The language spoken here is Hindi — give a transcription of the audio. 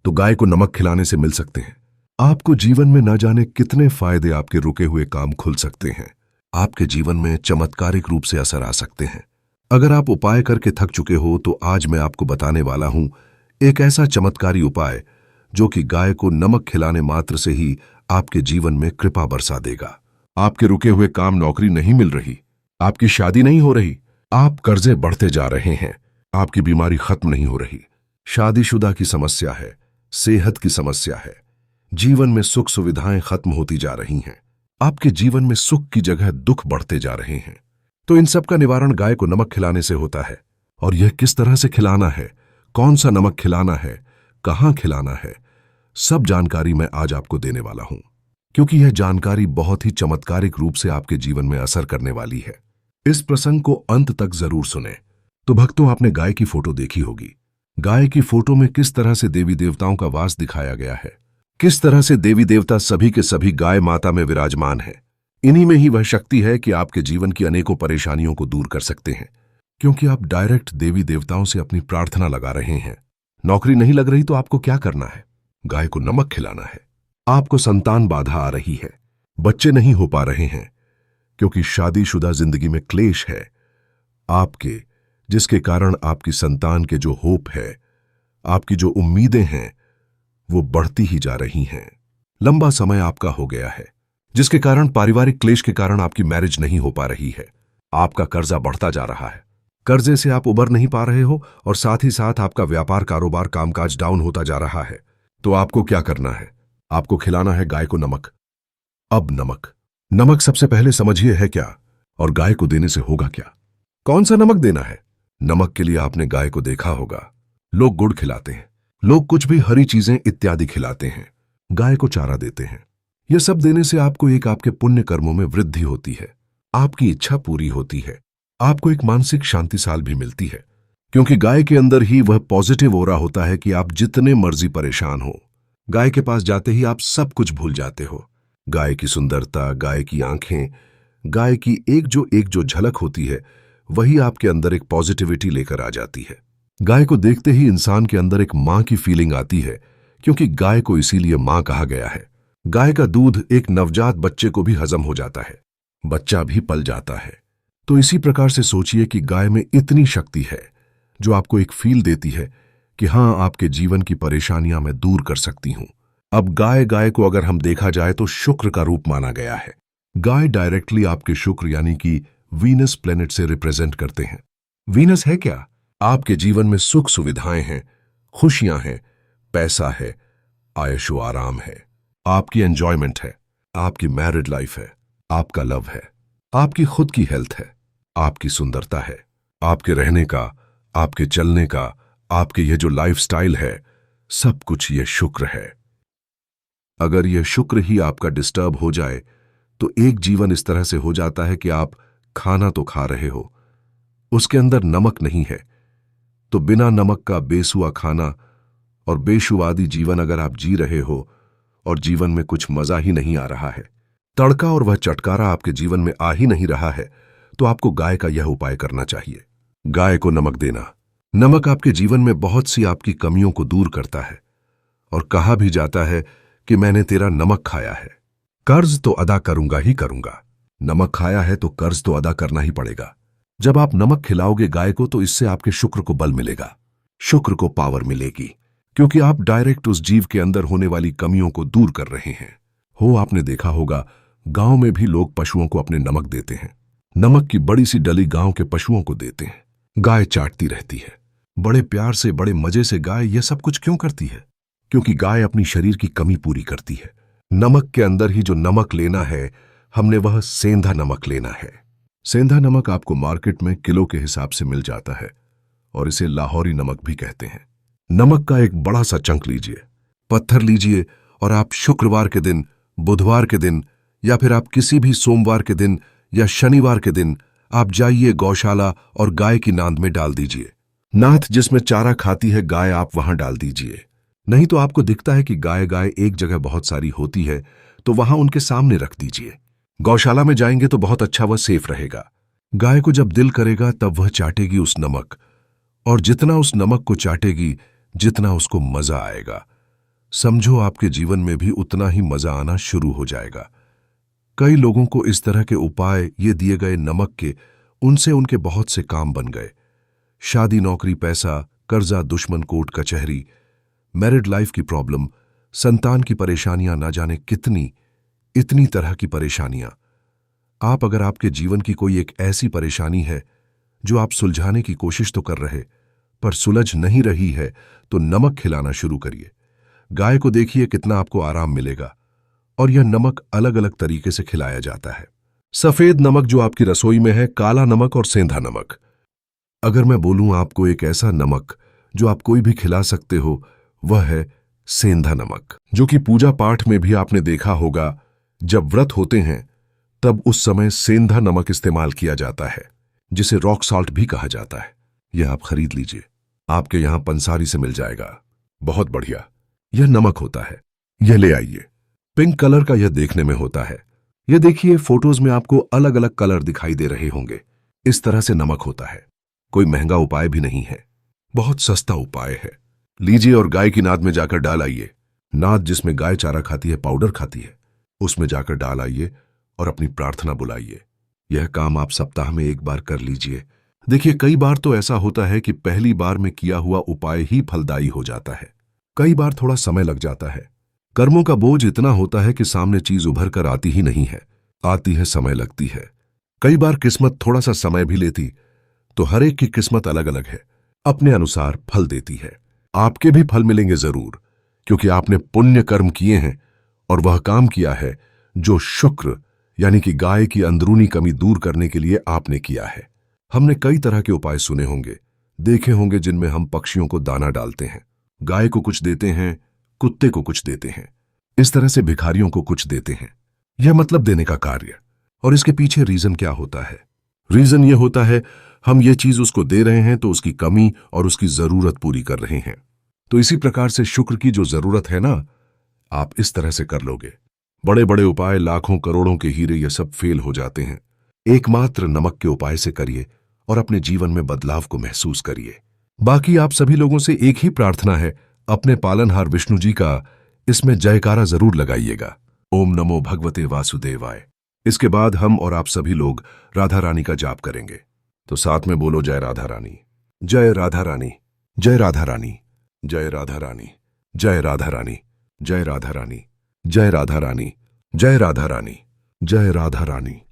तो गाय को नमक खिलाने से मिल सकते हैं। आपको जीवन में न जाने कितने फायदे आपके रुके हुए काम खुल सकते हैं। आपके जीवन में चमत्कारिक रूप से असर आ सकते हैं। अगर आप उपाय करके थक चुके हो तो आज मैं आपको बताने वाला हूं एक ऐसा चमत्कारी उपाय जो कि गाय को नमक खिलाने मात्र से ही आपके जीवन में कृपा बरसा देगा। आपके रुके हुए काम, नौकरी नहीं मिल रही, आपकी शादी नहीं हो रही, आप कर्जे बढ़ते जा रहे हैं, आपकी बीमारी खत्म नहीं हो रही, शादीशुदा की समस्या है, सेहत की समस्या है, जीवन में सुख सुविधाएं खत्म होती जा रही हैं, आपके जीवन में सुख की जगह दुख बढ़ते जा रहे हैं, तो इन सब का निवारण गाय को नमक खिलाने से होता है। और यह किस तरह से खिलाना है, कौन सा नमक खिलाना है, कहां खिलाना है, सब जानकारी मैं आज आपको देने वाला हूं, क्योंकि यह जानकारी बहुत ही चमत्कारिक रूप से आपके जीवन में असर करने वाली है। इस प्रसंग को अंत तक जरूर सुने। तो भक्तों, आपने गाय की फोटो देखी होगी। गाय की फोटो में किस तरह से देवी देवताओं का वास दिखाया गया है, किस तरह से देवी देवता सभी के सभी गाय माता में विराजमान है। इन्हीं में ही वह शक्ति है कि आपके जीवन की अनेकों परेशानियों को दूर कर सकते हैं, क्योंकि आप डायरेक्ट देवी देवताओं से अपनी प्रार्थना लगा रहे हैं। नौकरी नहीं लग रही तो आपको क्या करना है? गाय को नमक खिलाना है। आपको संतान बाधा आ रही है, बच्चे नहीं हो पा रहे हैं, क्योंकि शादीशुदा जिंदगी में क्लेश है आपके, जिसके कारण आपकी संतान के जो होप है, आपकी जो उम्मीदें हैं, वो बढ़ती ही जा रही हैं। लंबा समय आपका हो गया है, जिसके कारण पारिवारिक क्लेश के कारण आपकी मैरिज नहीं हो पा रही है। आपका कर्जा बढ़ता जा रहा है, कर्जे से आप उबर नहीं पा रहे हो, और साथ ही साथ आपका व्यापार कारोबार कामकाज डाउन होता जा रहा है। तो आपको क्या करना है? आपको खिलाना है गाय को नमक। अब नमक सबसे पहले समझिए है क्या, और गाय को देने से होगा क्या। कौन सा नमक देना है? नमक के लिए आपने गाय को देखा होगा, लोग गुड़ खिलाते हैं, लोग कुछ भी हरी चीजें इत्यादि खिलाते हैं, गाय को चारा देते हैं। यह सब देने से आपको एक आपके पुण्य कर्मों में वृद्धि होती है, आपकी इच्छा पूरी होती है, आपको एक मानसिक शांति साल भी मिलती है, क्योंकि गाय के अंदर ही वह पॉजिटिव ओरा होता है कि आप जितने मर्जी परेशान हो, गाय के पास जाते ही आप सब कुछ भूल जाते हो। गाय की सुंदरता, गाय की आंखें, गाय की एक जो झलक होती है, वही आपके अंदर एक पॉजिटिविटी लेकर आ जाती है। गाय को देखते ही इंसान के अंदर एक मां की फीलिंग आती है, क्योंकि गाय को इसीलिए मां कहा गया है। गाय का दूध एक नवजात बच्चे को भी हजम हो जाता है, बच्चा भी पल जाता है। तो इसी प्रकार से सोचिए कि गाय में इतनी शक्ति है जो आपको एक फील देती है कि हां, आपके जीवन की परेशानियां मैं दूर कर सकती हूं। अब गाय को अगर हम देखा जाए तो शुक्र का रूप माना गया है। गाय डायरेक्टली आपके शुक्र यानी कि वीनस प्लेनेट से रिप्रेजेंट करते हैं। वीनस है क्या? आपके जीवन में सुख सुविधाएं हैं, खुशियां हैं, पैसा है, आयशो आराम है, आपकी एंजॉयमेंट है, आपकी मैरिड लाइफ है, आपका लव है, आपकी खुद की हेल्थ है, आपकी सुंदरता है, आपके रहने का, आपके चलने का, आपके ये जो लाइफस्टाइल है, सब कुछ ये शुक्र है। अगर यह शुक्र ही आपका डिस्टर्ब हो जाए तो एक जीवन इस तरह से हो जाता है कि आप खाना तो खा रहे हो, उसके अंदर नमक नहीं है। तो बिना नमक का बेसुआ खाना और बेशुवादी जीवन अगर आप जी रहे हो और जीवन में कुछ मजा ही नहीं आ रहा है, तड़का और वह चटकारा आपके जीवन में आ ही नहीं रहा है, तो आपको गाय का यह उपाय करना चाहिए। गाय को नमक देना। नमक आपके जीवन में बहुत सी आपकी कमियों को दूर करता है, और कहा भी जाता है कि मैंने तेरा नमक खाया है, कर्ज तो अदा करूंगा ही करूंगा। नमक खाया है तो कर्ज तो अदा करना ही पड़ेगा। जब आप नमक खिलाओगे गाय को तो इससे आपके शुक्र को बल मिलेगा, शुक्र को पावर मिलेगी, क्योंकि आप डायरेक्ट उस जीव के अंदर होने वाली कमियों को दूर कर रहे हैं। आपने देखा होगा, गांव में भी लोग पशुओं को अपने नमक देते हैं। नमक की बड़ी सी डली गांव के पशुओं को देते हैं। गाय चाटती रहती है, बड़े प्यार से, बड़े मजे से। गाय यह सब कुछ क्यों करती है? क्योंकि गाय अपनी शरीर की कमी पूरी करती है। नमक के अंदर ही जो नमक लेना है हमने, वह सेंधा नमक लेना है। सेंधा नमक आपको मार्केट में किलो के हिसाब से मिल जाता है, और इसे लाहौरी नमक भी कहते हैं। नमक का एक बड़ा सा चंक लीजिए, पत्थर लीजिए, और आप शुक्रवार के दिन, बुधवार के दिन, या फिर आप किसी भी सोमवार के दिन या शनिवार के दिन आप जाइए गौशाला और गाय की नांद में डाल दीजिए। नाथ जिसमें चारा खाती है गाय, आप वहां डाल दीजिए। नहीं तो आपको दिखता है कि गाय एक जगह बहुत सारी होती है, तो वहां उनके सामने रख दीजिए। गौशाला में जाएंगे तो बहुत अच्छा, वह सेफ रहेगा। गाय को जब दिल करेगा तब वह चाटेगी उस नमक, और जितना उस नमक को चाटेगी, जितना उसको मजा आएगा, समझो आपके जीवन में भी उतना ही मजा आना शुरू हो जाएगा। कई लोगों को इस तरह के उपाय ये दिए गए नमक के, उनसे उनके बहुत से काम बन गए। शादी, नौकरी, पैसा, कर्जा, दुश्मन, कोर्ट कचहरी, मैरिड लाइफ की प्रॉब्लम, संतान की परेशानियां, ना जाने कितनी, इतनी तरह की परेशानियां। अगर आपके जीवन की कोई एक ऐसी परेशानी है जो आप सुलझाने की कोशिश तो कर रहे पर सुलझ नहीं रही है, तो नमक खिलाना शुरू करिए। गाय को देखिए कितना आपको आराम मिलेगा। और यह नमक अलग अलग तरीके से खिलाया जाता है। सफेद नमक जो आपकी रसोई में है, काला नमक और सेंधा नमक। अगर मैं बोलूं आपको एक ऐसा नमक जो आप कोई भी खिला सकते हो, वह है सेंधा नमक, जो कि पूजा पाठ में भी आपने देखा होगा। जब व्रत होते हैं तब उस समय सेंधा नमक इस्तेमाल किया जाता है, जिसे रॉक सॉल्ट भी कहा जाता है। यह आप खरीद लीजिए, आपके यहां पंसारी से मिल जाएगा। बहुत बढ़िया यह नमक होता है। यह ले आइए। पिंक कलर का यह देखने में होता है। यह देखिए, फोटोज में आपको अलग अलग कलर दिखाई दे रहे होंगे। इस तरह से नमक होता है। कोई महंगा उपाय भी नहीं है, बहुत सस्ता उपाय है। लीजिए और गाय की नाद में जाकर डाल आइए। नाद जिसमें गाय चारा खाती है, पाउडर खाती है, उसमें जाकर डाल आइए और अपनी प्रार्थना बुलाइए। यह काम आप सप्ताह में एक बार कर लीजिए। देखिए, कई बार तो ऐसा होता है कि पहली बार में किया हुआ उपाय ही फलदायी हो जाता है। कई बार थोड़ा समय लग जाता है। कर्मों का बोझ इतना होता है कि सामने चीज उभर कर आती ही नहीं है। आती है, समय लगती है। कई बार किस्मत थोड़ा सा समय भी लेती। तो हर एक की किस्मत अलग अलग है, अपने अनुसार फल देती है। आपके भी फल मिलेंगे जरूर, क्योंकि आपने पुण्य कर्म किए हैं और वह काम किया है जो शुक्र यानी कि गाय की अंदरूनी कमी दूर करने के लिए आपने किया है। हमने कई तरह के उपाय सुने होंगे, देखे होंगे, जिनमें हम पक्षियों को दाना डालते हैं, गाय को कुछ देते हैं, कुत्ते को कुछ देते हैं, इस तरह से भिखारियों को कुछ देते हैं। यह मतलब देने का कार्य। और इसके पीछे रीजन क्या होता है? रीजन यह होता है, हम ये चीज उसको दे रहे हैं तो उसकी कमी और उसकी जरूरत पूरी कर रहे हैं। तो इसी प्रकार से शुक्र की जो जरूरत है ना, आप इस तरह से कर लोगे। बड़े बड़े उपाय, लाखों करोड़ों के हीरे, ये सब फेल हो जाते हैं। एकमात्र नमक के उपाय से करिए और अपने जीवन में बदलाव को महसूस करिए। बाकी आप सभी लोगों से एक ही प्रार्थना है, अपने पालनहार विष्णु जी का इसमें जयकारा जरूर लगाइएगा। ओम नमो भगवते वासुदेवाय। इसके बाद हम और आप सभी लोग राधा रानी का जाप करेंगे। तो साथ में बोलो, जय राधा रानी, जय राधा रानी, जय राधा रानी, जय राधा रानी, जय राधा रानी, जय राधा रानी, जय राधा रानी, जय राधा रानी, जय राधा रानी।